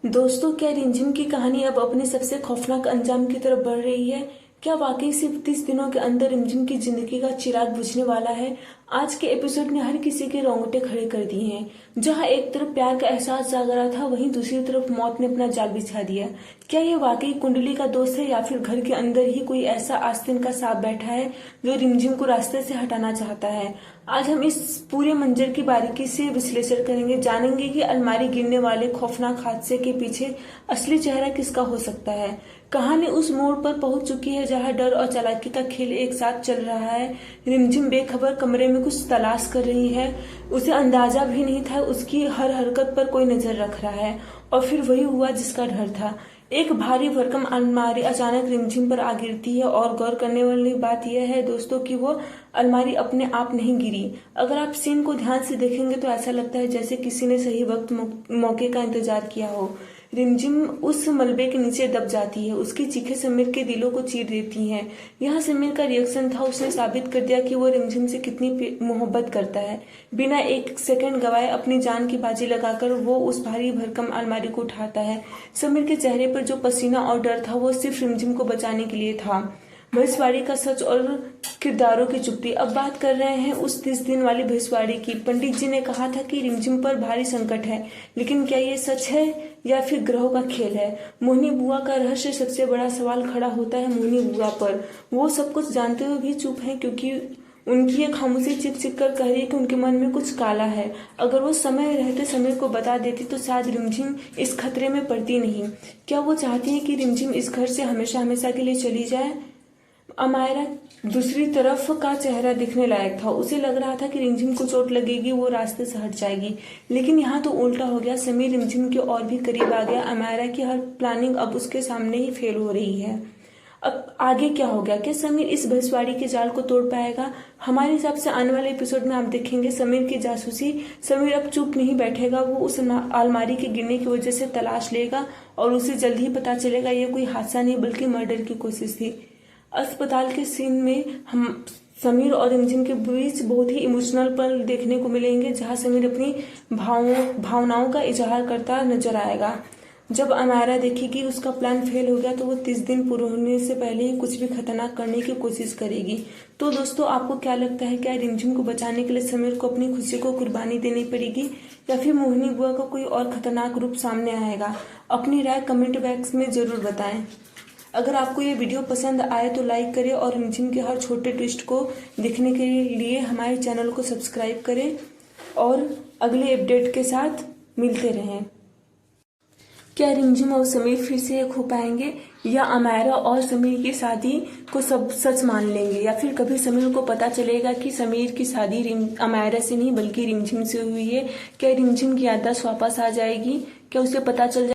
दोस्तों, क्या रिमझिम की कहानी अब अपने सबसे खौफनाक अंजाम की तरफ बढ़ रही है? क्या वाकई सिर्फ 30 दिनों के अंदर रिमझिम की जिंदगी का चिराग बुझने वाला है? आज के एपिसोड ने हर किसी के रोंगटे खड़े कर दिए हैं। जहां एक तरफ प्यार का एहसास जाग रहा था, वहीं दूसरी तरफ मौत ने अपना जाल बिछा दिया। क्या ये वाकई कुंडली का दोस्त है, या फिर घर के अंदर ही कोई ऐसा आस्तीन का सांप बैठा है जो रिमझिम को रास्ते से हटाना चाहता है? आज हम इस पूरे मंजर की बारीकी से विश्लेषण करेंगे, जानेंगे कि अलमारी गिरने वाले खौफनाक हादसे के पीछे असली चेहरा किसका हो सकता है। कहानी उस मोड़ पर पहुंच चुकी है जहां डर और चालाकी का खेल एक साथ चल रहा है। रिमझिम बेखबर कमरे में कुछ तलाश कर रही है। उसे अंदाजा भी नहीं था, उसकी हर हरकत पर कोई नजर रख रहा है। और फिर वही हुआ जिसका डर था। एक भारी भरकम अलमारी अचानक रिमझिम पर आ गिरती है, और गौर करने वाली बात यह है दोस्तों कि वो अलमारी अपने आप नहीं गिरी। अगर आप सीन को ध्यान से देखेंगे तो ऐसा लगता है जैसे किसी ने सही वक्त मौके का इंतजार किया हो। रिमझिम उस मलबे के नीचे दब जाती है। उसकी चीखें समीर के दिलों को चीर देती हैं। यहाँ समीर का रिएक्शन था, उसने साबित कर दिया कि वो रिमझिम से कितनी मोहब्बत करता है। बिना एक सेकंड गवाए अपनी जान की बाजी लगाकर वो उस भारी भरकम अलमारी को उठाता है। समीर के चेहरे पर जो पसीना और डर था, वो सिर्फ रिमझिम को बचाने के लिए था। भविष्यवाणी का सच और किरदारों की चुप्पी। अब बात कर रहे हैं उस 30 दिन वाली भविष्यवाणी की। पंडित जी ने कहा था कि रिमझिम पर भारी संकट है, लेकिन क्या ये सच है या फिर ग्रहों का खेल है? मोहिनी बुआ का रहस्य सबसे बड़ा सवाल खड़ा होता है मोहिनी बुआ पर। वो सब कुछ जानते हुए भी चुप है, क्योंकि उनकी ये खामोशी चिप चिप कर कह रही है कि उनके मन में कुछ काला है। अगर वो समय रहते समीर को बता देती तो शायद रिमझिम इस खतरे में पड़ती नहीं। क्या वो चाहती है कि रिमझिम इस घर से हमेशा हमेशा के लिए चली जाए? अमायरा दूसरी तरफ का चेहरा दिखने लायक था। उसे लग रहा था कि रिमझिम को चोट लगेगी, वो रास्ते से हट जाएगी। लेकिन यहाँ तो उल्टा हो गया। समीर रिमझिम के और भी करीब आ गया। अमायरा की हर प्लानिंग अब उसके सामने ही फेल हो रही है। अब आगे क्या हो गया? क्या समीर इस भविष्यवाणी के जाल को तोड़ पाएगा? हमारे हिसाब से आने वाले एपिसोड में आप देखेंगे समीर की जासूसी। समीर अब चुप नहीं बैठेगा, वो उस अलमारी के गिरने की वजह से तलाश लेगा, और उसे जल्द ही पता चलेगा ये कोई हादसा नहीं बल्कि मर्डर की कोशिश थी। अस्पताल के सीन में हम समीर और रिमझिम के बीच बहुत ही इमोशनल पल देखने को मिलेंगे, जहां समीर अपनी भावनाओं का इजहार करता नजर आएगा। जब अमायरा देखेगी उसका प्लान फेल हो गया, तो वो 30 दिन पूरे होने से पहले ही कुछ भी खतरनाक करने की कोशिश करेगी। तो दोस्तों, आपको क्या लगता है, क्या रिमझिम को बचाने के लिए समीर को अपनी खुशी को कुर्बानी देनी पड़ेगी, या फिर मोहिनी बुआ का कोई और खतरनाक रूप सामने आएगा? अपनी राय कमेंट बॉक्स में जरूर बताएं। अगर आपको ये वीडियो पसंद आए तो लाइक करें, और रिमझिम के हर छोटे ट्विस्ट को देखने के लिए हमारे चैनल को सब्सक्राइब करें, और अगले अपडेट के साथ मिलते रहें। क्या रिमझिम और समीर फिर से एक हो पाएंगे, या अमायरा और समीर की शादी को सब सच मान लेंगे, या फिर कभी समीर को पता चलेगा कि समीर की शादी अमायरा से नहीं बल्कि रिमझिम से हुई है? क्या रिमझिम की याददाश्त वापस आ जाएगी? क्या उसे पता चल